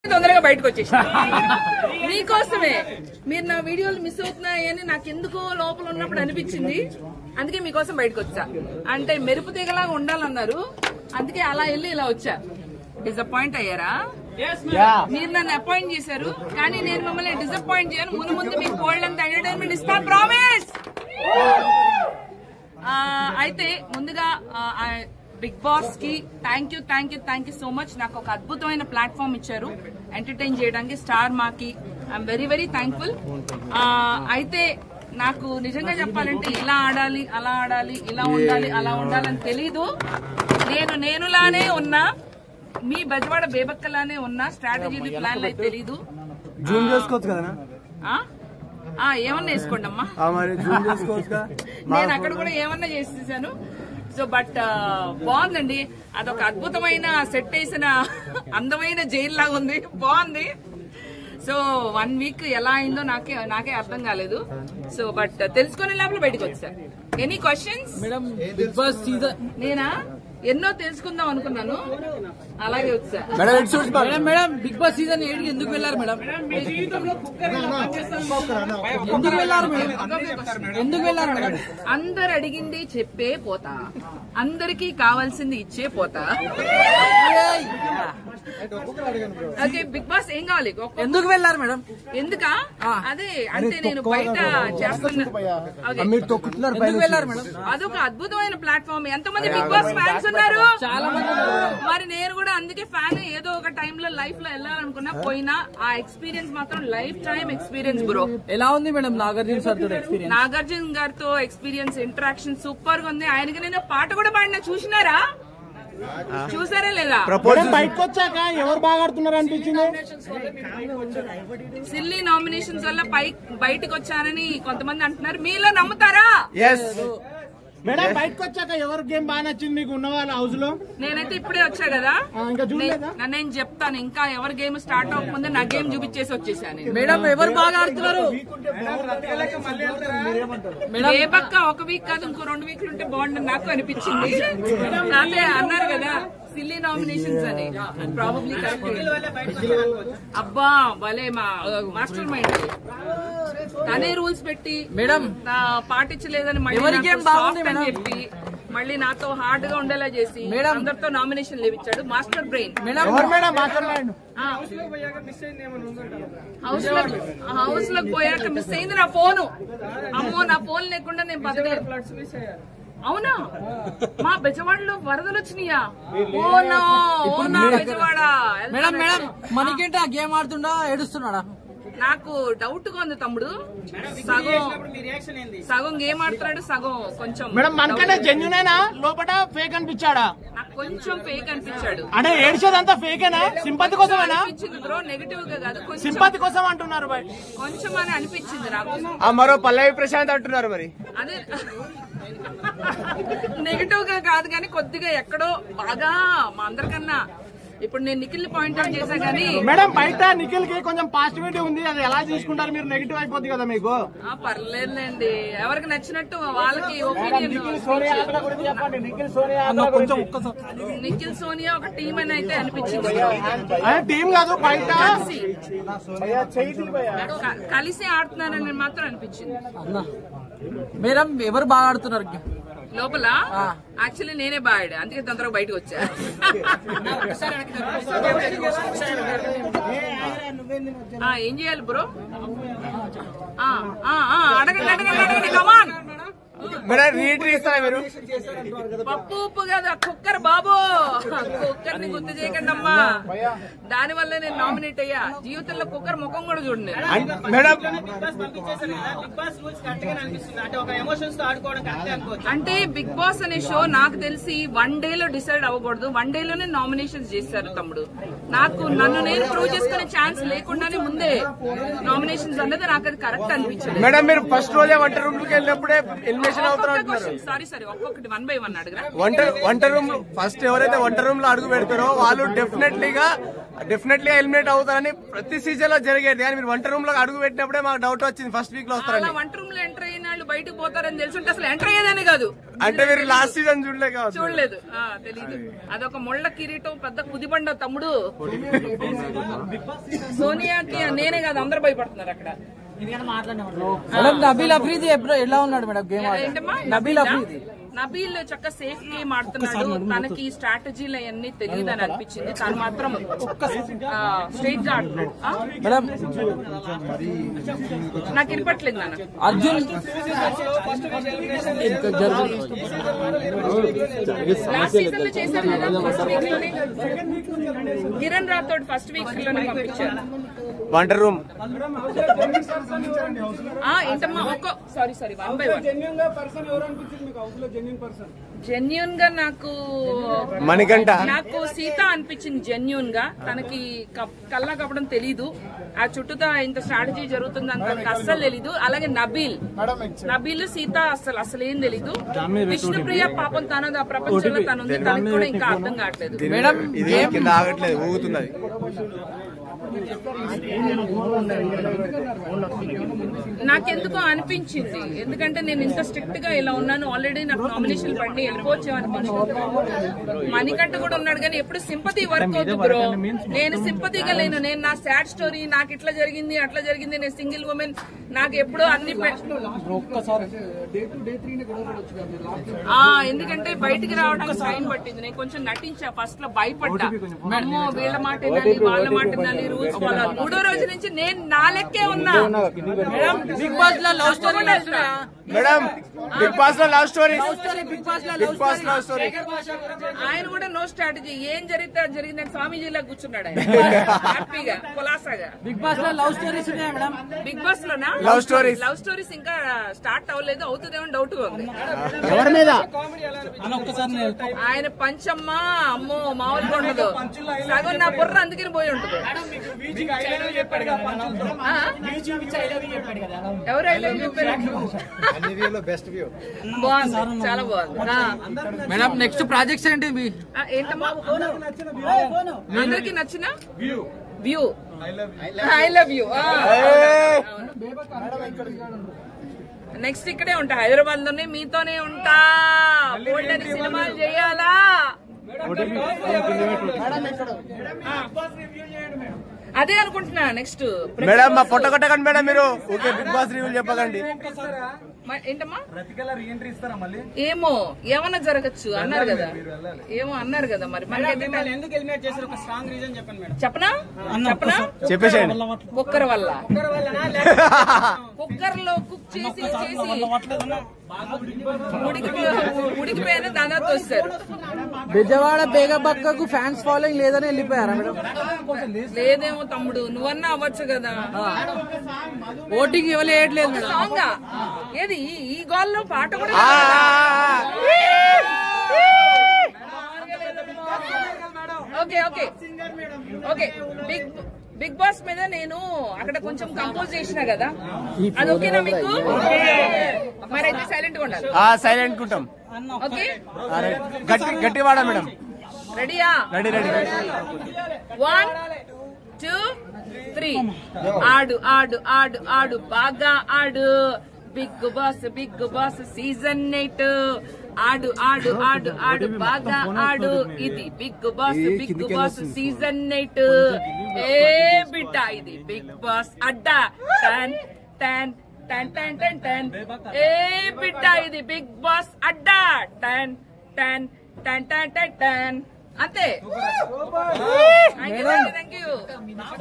తొందరగా బయటకు వచ్చేసి మీకోసమే మీరు నా వీడియోలు మిస్ అవుతున్నాయని నాకు ఎందుకో లోపల ఉన్నప్పుడు అనిపించింది. అందుకే మీకోసం బయటకు వచ్చా. అంటే మెరుపు తీగలాగా ఉండాలన్నారు, అందుకే అలా వెళ్ళి ఇలా వచ్చా. డిసప్పాయింట్ అయ్యారా? మీరు నన్ను అపాయింట్ చేశారు, కానీ నేను మిమ్మల్ని డిసప్పాయింట్ చేయను. ముందు ముందు మీకు వరల్డ్ అంతా ఎంటర్టైన్మెంట్ ఇస్తాను, ప్రామిస్. అయితే ముందుగా బిగ్ బాస్ కి థ్యాంక్ యూ సో మచ్. నాకు ఒక అద్భుతమైన ప్లాట్ఫామ్ ఇచ్చారు ఎంటర్టైన్ చేయడానికి, స్టార్ మాకి. I'm very thankful. అయితే నాకు నిజంగా చెప్పాలంటే ఇలా ఆడాలి, అలా ఆడాలి, ఇలా ఉండాలి, అలా ఉండాలని తెలీదు. నేనులానే ఉన్నా, మీ బెజవాడ బేబక్కలానే ఉన్నా. స్ట్రాటజీలు ప్లాన్లు అయితే తెలీదు. ఏమన్నా వేసుకోండి అమ్మా, నేను అక్కడ కూడా ఏమన్నా చేసేసాను. సో బట్ బాగుందండి, అదొక అద్భుతమైన సెట్ వేసిన అందమైన జైలు లాగా ఉంది, బాగుంది. సో 1 వీక్ ఎలా అయిందో నాకే అర్థం కాలేదు. సో బట్ తెలుసుకునే లోపల బయటకు వచ్చా. Any questions? నేనా ఎన్నో తెలుసుకుందాం అనుకున్నాను, అలాగే వచ్చా. మేడం బిగ్ బాస్ సీజన్ 8 ఎందుకు వెళ్ళారు మేడం? ఎందుకు వెళ్ళారు మేడం? అందరు అడిగింది చెప్పే పోతా, అందరికి కావాల్సింది ఇచ్చే పోతా. ఓకే, బిగ్ బాస్ ఏం కావాలి? ఎందుకు వెళ్ళారు మేడం? ఎందుకా? అదే అంటే నేను బయట చేస్తున్నా. అదొక అద్భుతమైన ప్లాట్ఫామ్. ఎంతమంది బిగ్ బాస్ ఫ్యాన్స్ ఉన్నారు? చాలా మంది. మరి నేను కూడా అందుకే ఫ్యాన్. ఏదో ఒక టైంలో లైఫ్ లో వెళ్ళాలనుకున్నా, పోయినా ఆ ఎక్స్పీరియన్స్ మాత్రం లైఫ్ టైం ఎక్స్పీరియన్స్ బ్రో. ఎలా ఉంది మేడం నాగార్జున సార్ తో ఎక్స్పీరియన్స్? నాగార్జున గారితో ఎక్స్పీరియన్స్, ఇంటరాక్షన్ సూపర్ గా ఉంది. ఆయనకి నేను పాట కూడా పాడినా, చూసారా లేదా? బయటకు వచ్చాక ఎవరు బాగా ఆడుతున్నారు అనిపించింది? సిల్లీ నామినేషన్స్ వల్ల బయటకు వచ్చానని కొంతమంది అంటున్నారు, మీలో నమ్ముతారా? మేడం బయటకు వచ్చాక ఎవరు గేమ్ బాగా నచ్చింది మీకు ఉన్న వాళ్ళ హౌస్ లో? నేనైతే ఇప్పుడే వచ్చా కదా, నేను చెప్తాను. ఇంకా ఎవరి గేమ్ స్టార్ట్ అవ్వకముందే నా గేమ్ చూపించేసి వచ్చేసాను. మేడం ఎవరు బాగా ఆడుతున్నారు? ఏ పక్క 1 వీక్ కాదు, ఇంకో 2 వీక్లు ఉంటే బాగుంటుంది నాకు అనిపించింది. అదే అన్నారు కదా సిల్లీ నామినేషన్స్ అని, ప్రాబబ్లీ కరెక్ట్. అబ్బా భలే మాస్టర్ మైండ్, తనే రూల్స్ పెట్టి మేడం పాటించలేదని చెప్పి మళ్ళీ నాతో హార్డ్ గా ఉండేలా చేసి అందరితో నామినేషన్ లేవిచ్చాడు. Master brain. హౌస్ లోకి పోయాక మిస్ అయింది నా ఫోను. అమ్మో, నా ఫోన్ లేకుండా నేను బతకలేదు. అవునా? మా బెజవాడలో వరదలు వచ్చినాయా? ఓనా బెజవాడ. మేడం మనకేంటి ఆ గేమ్ ఆడుతుండా ఏడుస్తున్నాడా? నాకు డౌట్ గా ఉంది తమ్ముడు. సగం గేమ్ ఆడుతున్నాడు, సగం కొంచెం. మేడం మనకంటే జెన్యూనేనా లోపల ఫేక్ అనిపించాడా? నాకు కొంచెం ఫేక్ అనిపించాడు. అంటే ఏడ్చేదంతా ఫేకేనా? సింపతి కోసమేనా? అనిపించింది బ్రో, నెగిటివ్ గా కాదు, సింపతి కోసం అంటున్నారు. కొంచెం అని అనిపించింది నాకు. మరో పల్లవి ప్రశాంత్ అంటున్నారు మరి. అదే నెగిటివ్ గా కాదు, కానీ కొద్దిగా ఎక్కడో బాగా మా అందరికన్నా. ఇప్పుడు నేను నిఖిల్ పాయింట్ అవుట్ చేశా కానీ మేడం బయట నిఖిల్ కి కొంచెం పాజిటివిటీ ఉంది, అది ఎలా తీసుకుంటారు మీరు? నెగిటివ్ అయిపోద్ది కదా మీకు. పర్లేదులేండి, ఎవరికి నచ్చినట్టు వాళ్ళకి ఒపీనియన్. నిఖిల్ సోనియా ఒక టీం అని అయితే అనిపించింది. టీం కాదు, బయట కలిసి ఆడుతున్నారని మాత్రం అనిపించింది. మేడం ఎవరు బాగా ఆడుతున్నారు లోపల? యాక్చువల్లీ నేనే బాగా, అందుకే తొందరగా బయటకు వచ్చా. ఏం చేయాలి బ్రో? అడగండి కమాన్. పప్పు ఉప్పు కాదు, కుక్కర్ బాబు. కుక్కర్ ని గుర్తు చేయకండి అమ్మా, దాని వల్ల నేను నామినేట్ అయ్యా. జీవితంలో కుక్కర్ ముఖం కూడా చూడండి. అంటే బిగ్ బాస్ అనే షో నాకు తెలిసి 1 డేలో డిసైడ్ అవ్వకూడదు. 1 డేలోనే నామినేషన్స్ చేశారు తమ్ముడు. నన్ను నేను ప్రూవ్ చేసుకునే ఛాన్స్ లేకుండానే ముందే నామినేషన్స్ అన్నది నాకు అది కరెక్ట్ అనిపించింది. మేడం మీరు ఫస్ట్ రోజే వంట రూమ్ కి వెళ్ళినప్పుడే సారీ ఒక్కొక్కటి 1 by 1 అడగరా? వంట రూమ్ ఫస్ట్ ఎవరైతే వంట రూమ్ లో అడుగు పెడతారో వాళ్ళు డెఫినెట్లీగా ఎలిమినేట్ అవుతారని ప్రతి సీజన్ లో జరిగేది. కానీ మీరు వంట రూమ్ లో అడుగు పెట్టినప్పుడే మాకు డౌట్ వచ్చింది, ఫస్ట్ వీక్ లో వస్తారని. వంట రూమ్ లో ఎంటర్ అయిన వాళ్ళు బయటకు పోతారని తెలుసుంటే అసలు ఎంటర్ అయ్యేదని కాదు. అంటే మీరు లాస్ట్ సీజన్ చూడలేదు, తెలీదు. అదొక ముళ్ళ కిరీటం, పెద్ద కుదిబండ తమ్ముడు. సోనియాకి నేనే కాదు అందరు భయపడుతున్నారు అక్కడ. నబీల్ అఫ్రీది ఎలా ఉన్నాడు మేడం గేమ్? ఏంటమ్మా నబీల్ చక్క సేఫ్ గేమ్ ఆడుతున్నాడు. తనకి స్ట్రాటజీలు అవన్నీ తెలియదు అని అనిపించింది. తను మాత్రం స్ట్రైట్ గా ఆడుతున్నాడు. నాకు వినపట్లేదు నాన్న. అర్జున్ లాస్ట్ సీజన్ లో చేశారు కదా, ఫస్ట్ వీక్ లోనే కిరణ్ రాథోడ్ ఫస్ట్ వీక్ లోనే పంపించారు. వంటర్ రూమ్ ఏంటమ్మా సారీ 1 by 1 జెన్యూన్ గా నాకు సీత అనిపించింది. జెన్యూన్ గా తనకి కల్లా కప్పడం తెలీదు. ఆ చుట్టూతా ఇంత స్ట్రాటజీ జరుగుతుందని తనకి అస్సలు తెలీదు. అలాగే నబీల్ సీత అసలేం తెలీదు. విష్ణుప్రియ పాపం తనది ఆ ప్రపంచంలో తనుంది, తనకి కూడా ఇంకా అర్థం కావట్లేదు. నాకెందుకో అనిపించింది, ఎందుకంటే నేను ఇంత స్ట్రిక్ట్ గా ఇలా ఉన్నాను, ఆల్రెడీ నాకు నామినేషన్ పడి వెళ్ళిపోవచ్చు అనిపించింది. మణికంఠ కూడా ఉన్నాడు కానీ ఎప్పుడు సింపతి వర్క్ అవుతుంది బ్రో. నేను సింపతిగా లేను. నేను నా సాడ్ స్టోరీ, నాకు ఇట్లా జరిగింది అట్లా జరిగింది, నేను సింగిల్ ఉమెన్, నాకు ఎప్పుడు అన్ని ఎందుకంటే బయటికి రావడానికి టైం పట్టింది. నేను కొంచెం నటించా, ఫస్ట్ లో భయపడ్డా, అమ్మో వీళ్ళ మాట వినాలి వాళ్ళ మాట వినాలి, రూల్స్ ఫాలో. 3వ రోజు నుంచి నేను నా లెక్కే ఉన్నా. బిగ్ బాస్ లో love story madam, Bigg Boss లో లవ్ స్టోరీ, ఆయన కూడా నో స్ట్రాటజీ, ఏం జరిగితే అది జరిగిందని స్వామీజీలా కూర్చున్నాడు ఆయన హ్యాపీగా కులాసాగా. బిగ్ బాస్ లో లవ్ స్టోరీస్ ఉన్నాయా మేడం? బిగ్ బాస్ లోనా లవ్ స్టోరీస్ ఇంకా స్టార్ట్ అవ్వలేదు, అవుతుందేమో డౌట్ గా ఉంది. ఎవరి మీద? ఆయన పంచమ్మ అమ్మో మామూలుగా ఉండదు, సగం నా బుర్ర అందుకని పోయి ఉంటుంది. ఎవరు బాగుంది, చాలా బాగుంది మేడం. నెక్స్ట్ ప్రాజెక్ట్స్ ఏంటి? ఏంటమ్మా అందరికి నచ్చిన view, I love you. Next ఇక్కడే ఉంటా, హైదరాబాద్ లోనే మీతోనే ఉంటా. బోల్డని సినిమాలు చేయాలా? అదే అనుకుంటున్నా. నెక్స్ట్ మేడం మా పొట్ట కొట్టకండి మేడం, మీరు బిగ్ బాస్ రివ్యూ చెప్పకండి. ఏంటమ్మా ఏమో ఏమన్నా జరగచ్చు అన్నారు కదా, ఏమో అన్నారు కదా. మరి చెప్పనా చెప్పేసేయండి. కుక్కర్ వల్ల, కుక్కర్ లో కుక్ చేసి ఉడికిపోయిన దాదాపు వస్తారు. బెజవాడ బేగబక్కకు ఫ్యాన్స్ ఫాలోయింగ్ లేదని వెళ్ళిపోయారా మేడం? లేదేమో తమ్ముడు, నువ్వన్నా అవ్వచ్చు కదా. ఓటింగ్ ఇవ్వలేదు సాంగ్ ఏది ఈ గోల్లో పాట కూడా. ఓకే బిగ్ బాస్ మీద నేను అక్కడ కొంచెం కంపోజ్ చేసినా కదా, అది ఓకేనా మీకు? మరైతే సైలెంట్ గా ఉండాలి. సైలెంట్ ఉంటాం. ఓకే గట్టి వాడా మేడం. రెడీయా? రెడీ. 1 2 3 ఆడు ఆడు ఆడు ఆడు బాగా ఆడు. బిగ్ బాస్ సీజన్ 8 ఆడు ఆడు ఆడు ఆడు బాగా ఆడు. ఇది బిగ్ బాస్ సీజన్ 8. ఏ బిడ్డ ఇది బిగ్ బాస్ అడ్డా. టన్ టన్ టన్ టన్ టన్ టన్. ఏ బిడ్డ ఇది బిగ్ బాస్ అడ్డా. టన్ టన్ టన్ టన్ టన్ టన్. అంతే.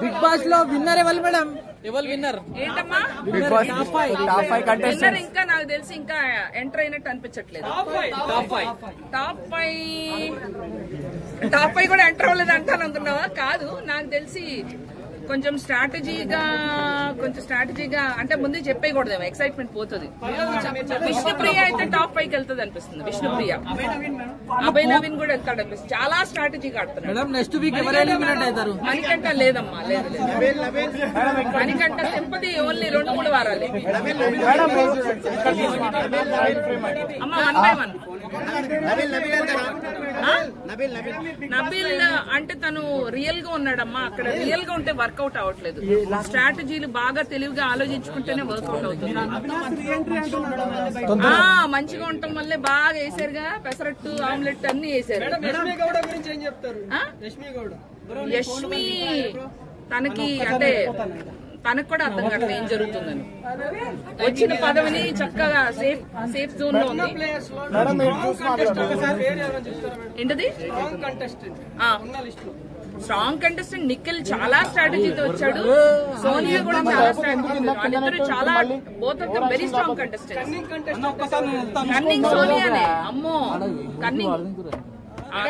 బిగ్ బాస్ లో విన్నర్ ఎవరు మేడం? ఎవరు విన్నర్? ఏంటమ్మా విన్నర్? ఇంకా నాకు తెలిసి ఇంకా ఎంటర్ అయినట్టు అనిపించట్లేదు. టాప్ 5 కూడా ఎంటర్ అవ్వలేదు అంటాను అనుకున్నావా? కాదు, నాకు తెలిసి కొంచెం స్ట్రాటజీగా అంటే ముందే చెప్పేయకూడదేమో, ఎక్సైట్మెంట్ పోతుంది. విష్ణుప్రియ అయితే టాప్ 5కి వెళ్తుంది అనిపిస్తుంది. విష్ణుప్రియ, అభయ్ నవీన్ కూడా వెళ్తాడు అనిపిస్తుంది. చాలా స్ట్రాటజీగా ఆడుతున్నాడు. నెక్స్ట్ వీక్ ఎవరు ఎలిమినేట్ అవుతారు? మణికంఠ లేదమ్మా, లేదు. మణికంఠ సింపతి ఓన్లీ 2-3 వారాలే అమ్మా. 1 by 1 నబీల్ అంటే తను రియల్ గా ఉన్నాడమ్మా. అక్కడ రియల్ గా ఉంటే వర్కౌట్ అవ్వట్లేదు. స్ట్రాటజీలు బాగా తెలివిగా ఆలోచించుకుంటేనే వర్కౌట్ అవుతుంది. మంచిగా ఉండటం వల్లే బాగా వేసారుగా, పెసరట్టు ఆమ్లెట్ అన్ని వేసారు. యష్మి తనకి అంటే తనకు కూడా అర్థం కావట్లేదు ఏం జరుగుతుందని. వచ్చిన పదవిని చక్కగా సేఫ్ జోన్ లో ఉంది. ఏంటది స్ట్రాంగ్ కంటెస్టెంట్? నిఖిల్ చాలా స్ట్రాటజీతో వచ్చాడు, సోనియా కూడా చాలా స్ట్రాటజీ. వాళ్ళిద్దరు చాలా both of them very strong contestant. Cunning సోనియానే, అమ్మో కన్నింగ్.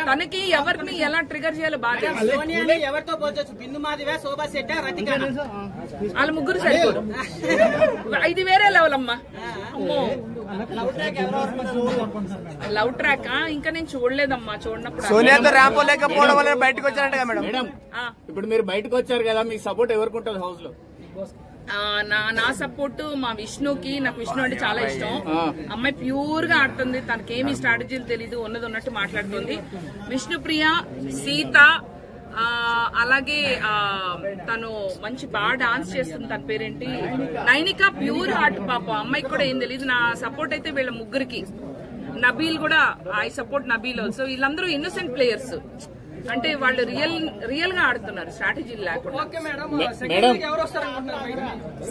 తనకి ఎవరిని ఎలా ట్రిగర్ చేయాలో బాగా ఎవరితో పోల్చొచ్చు, బిందు మాధవ, శోభా శెట్టి, రతిక, వాళ్ళ ముగ్గురు సరిపోరు. ఇది వేరే లెవెల్ అమ్మా. అమ్మో లవ్ ట్రాక్ ఇంకా నేను చూడలేదమ్మా. చూడనప్పుడు సోనియాతో ర్యాంప్ లేకపోవడం వల్ల బయటకు వచ్చారంట మేడం. ఇప్పుడు మీరు బయటకు వచ్చారు కదా, మీకు సపోర్ట్ ఎవరికి ఉంటుంది హౌస్ లో? నా సపోర్ట్ మా విష్ణుకి. నాకు విష్ణు అంటే చాలా ఇష్టం. అమ్మాయి ప్యూర్ గా ఆడుతుంది, తనకేమి స్ట్రాటజీలు తెలీదు, ఉన్నది ఉన్నట్టు మాట్లాడుతుంది. విష్ణుప్రియ, సీత, అలాగే తను మంచి బాగా డాన్స్ చేస్తుంది. తన పేరేంటి, నైనిక. ప్యూర్ హార్ట్ పాప, అమ్మాయికి కూడా ఏం తెలీదు. నా సపోర్ట్ అయితే వీళ్ళ ముగ్గురికి. నబీల్ కూడా, ఐ సపోర్ట్ నబీల్ ఆల్సో. వీళ్ళందరూ ఇన్నోసెంట్ ప్లేయర్స్, అంటే వాళ్ళు రియల్ గా ఆడుతున్నారు, స్ట్రాటజీ లేకుండా.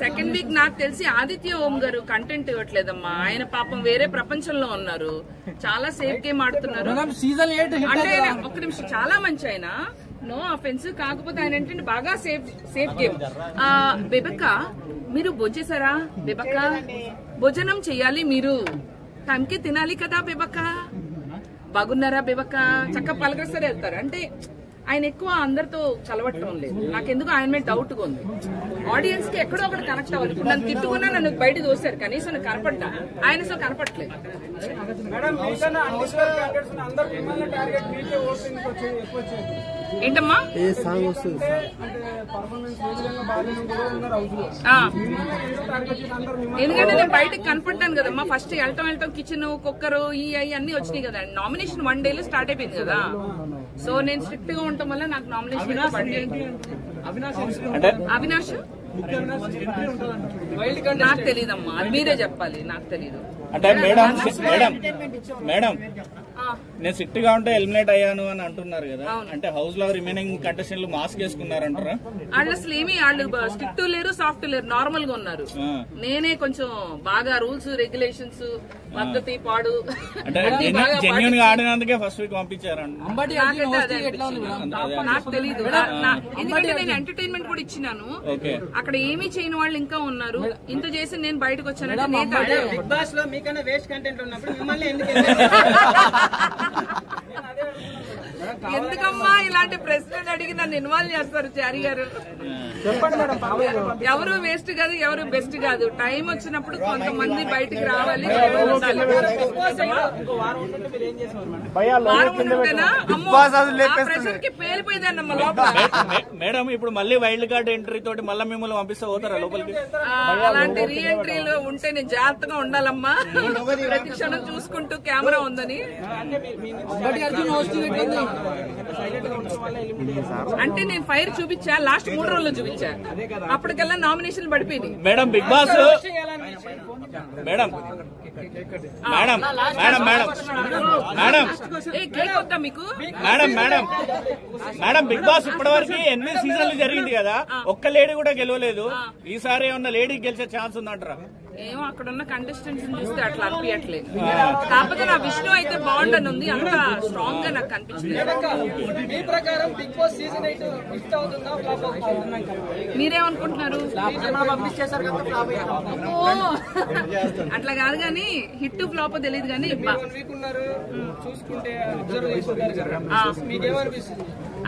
సెకండ్ వీక్ నాకు తెలిసి ఆదిత్య ఓం గారు కంటెంట్ ఇవ్వట్లేదమ్మా. ఆయన పాపం వేరే ప్రపంచంలో ఉన్నారు, చాలా సేఫ్ గేమ్ ఆడుతున్నారు. అంటే ఒక్క నిమిషం, చాలా మంచి ఆయన, నో అఫెన్స్. కాకపోతే ఆయన ఏంటంటే బాగా సేఫ్ గేమ్. బెబక్క మీరు భోజేశారా? బెబక్క భోజనం చెయ్యాలి, మీరు టైంకి తినాలి కదా బెబక్క. బాగున్నారా బేబక్క? చక్కగా పలకరిస్తే వెళ్తారు. అంటే ఆయన ఎక్కువ అందరితో కలవటం లేదు. నాకెందుకు ఆయన మీద డౌట్ గా ఉంది. ఆడియన్స్ కి ఎక్కడో ఒకటి కనెక్ట్ అవ్వాలి. ఇప్పుడు నన్ను తిట్టుకున్నా, నన్ను బయట చూస్తారు, కనీసం నాకు కనపడ్డా. ఆయన అసలు కనపట్లేదు. ఏంటమ్మా ఎందుకంటే నేను బయటకు కనపడ్డాను కదమ్మా. ఫస్ట్ వెళ్ళటం కిచెన్, కుక్కర్, అన్ని వచ్చినాయి కదా. నామినేషన్ 1 డేలో స్టార్ట్ అయిపోయింది కదా. సో నేను స్ట్రిక్ట్ గా ఉండటం వల్ల నాకు నామినేషన్. అవినాష్ నాకు తెలీదమ్మా, అది మీరే చెప్పాలి, నాకు తెలీదు. అంటే మేడం నేను స్ట్రిక్ట్ గా ఉంటే ఎలిమినేట్ అయ్యాను అని అంటున్నారు కదా, అంటే హౌస్ లో రిమైనింగ్ కంటెస్టెంట్లు మాస్క్ వేసుకున్నారంటారా? వాళ్ళు అసలు ఏమి, వాళ్ళు స్ట్రిక్ట్ లేరు, సాఫ్ట్ లేరు, నార్మల్ గా ఉన్నారు. నేనే కొంచెం బాగా రూల్స్ రెగ్యులేషన్స్, పద్ధతి పాడు జెన్యూన్ గా ఆడినందుకే ఫస్ట్ వీక్ పంపించారండి. నాకు తెలీదు, ఎందుకంటే నేను ఎంటర్టైన్మెంట్ కూడా ఇచ్చినాను. అక్కడ ఏమీ చేయని వాళ్ళు ఇంకా ఉన్నారు. ఇంత చేసి నేను బయటకు వచ్చానంటే బిగ్ బాస్ లో మీకన్నా వేస్ట్ కంటెంట్ ఉన్నప్పుడు మిమ్మల్ని ఎందుకమ్మా ఇలాంటి ప్రశ్నలు అడిగి నన్ను ఇన్వాల్వ్ చేస్తారు చారి గారు? ఎవరు వేస్ట్ కాదు, ఎవరు బెస్ట్ కాదు. టైం వచ్చినప్పుడు కొంతమంది బయటికి రావాలి. పేలిపోయిందన్నమ్మ లోపల. మేడం ఇప్పుడు మళ్ళీ వైల్డ్ కార్డ్ ఎంట్రీ తోటి మళ్ళీ మిమ్మల్ని పంపిస్తే పోతారా లోపలికి? అలాంటి రీ ఎంట్రీలు ఉంటే నేను జాగ్రత్తగా ఉండాలమ్మా. ప్రతి క్షణం చూసుకుంటూ కెమెరా ఉందని. అంటే నేను ఫైర్ చూపించా, లాస్ట్ 3 రోజుల్లో చూపించా. అప్పటికల్లా నామినేషన్ పడిపోయింది. Madam Bigg Boss madam madam madam madam madam cake వద్దా మీకు? Madam madam madam Bigg Boss ఇప్పటి వరకు 8 సీజన్లు జరిగింది కదా, ఒక్క లేడీ కూడా గెలవలేదు. ఈసారి ఏమన్నా లేడీ గెలిచే ఛాన్స్ ఉందంటారా? ఏమో అక్కడ ఉన్న కంటెస్టెంట్స్ చూస్తే అట్లా అనిపించట్లేదు. కాకపోతే నా విష్ణు అయితే బాగుండని ఉంది, అంత స్ట్రాంగ్ గా నాకు కనిపించలేదు. మీరేమనుకుంటున్నారు? అట్లా కాదు కానీ హిట్ ఫ్లాప్ తెలియదు కానీ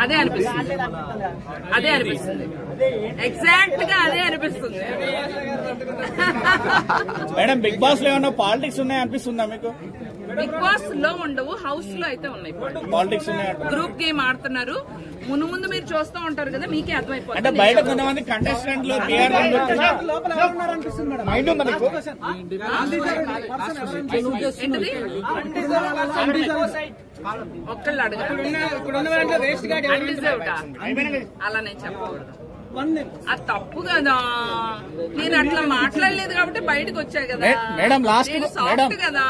అదే అనిపిస్తుంది, అదే అనిపిస్తుంది, ఎగ్జాక్ట్ గా అదే అనిపిస్తుంది. మేడం బిగ్ బాస్ లో ఏమన్నా పాలిటిక్స్ ఉన్నాయనిపిస్తుందా మీకు? బిగ్ బాస్ లో ఉండవు, హౌస్ లో అయితే ఉన్నాయి. పాలిటిక్స్ గ్రూప్ గేమ్ ఆడుతున్నారు. ముందు మీరు చూస్తూ ఉంటారు కదా, మీకే అంటే అర్థమైపోతుంది. బయట కొంతమంది కంటెస్టెంట్లు ఒక్కళ్ళు అడగారు అలా నేను చెప్పకూడదు, అది తప్పు కదా. నేను అట్లా మాట్లాడలేదు కాబట్టి బయటకు వచ్చా కదా. మేడం లాస్ట్ సాఫ్ట్ కదా,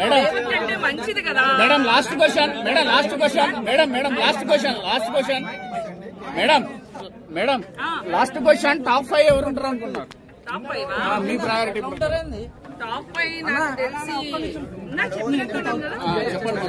అంటే మంచిది కదా. Madam last question madam last question madam madam last question madam madam last question top 5 ఎవరు ఉంటారు అనుకున్నారు? టాప్ 5 మీ ప్రయారిటీ టాప్ 5 నాకు తెలిసి నాకు చెప్పినట్టు చెప్పండి.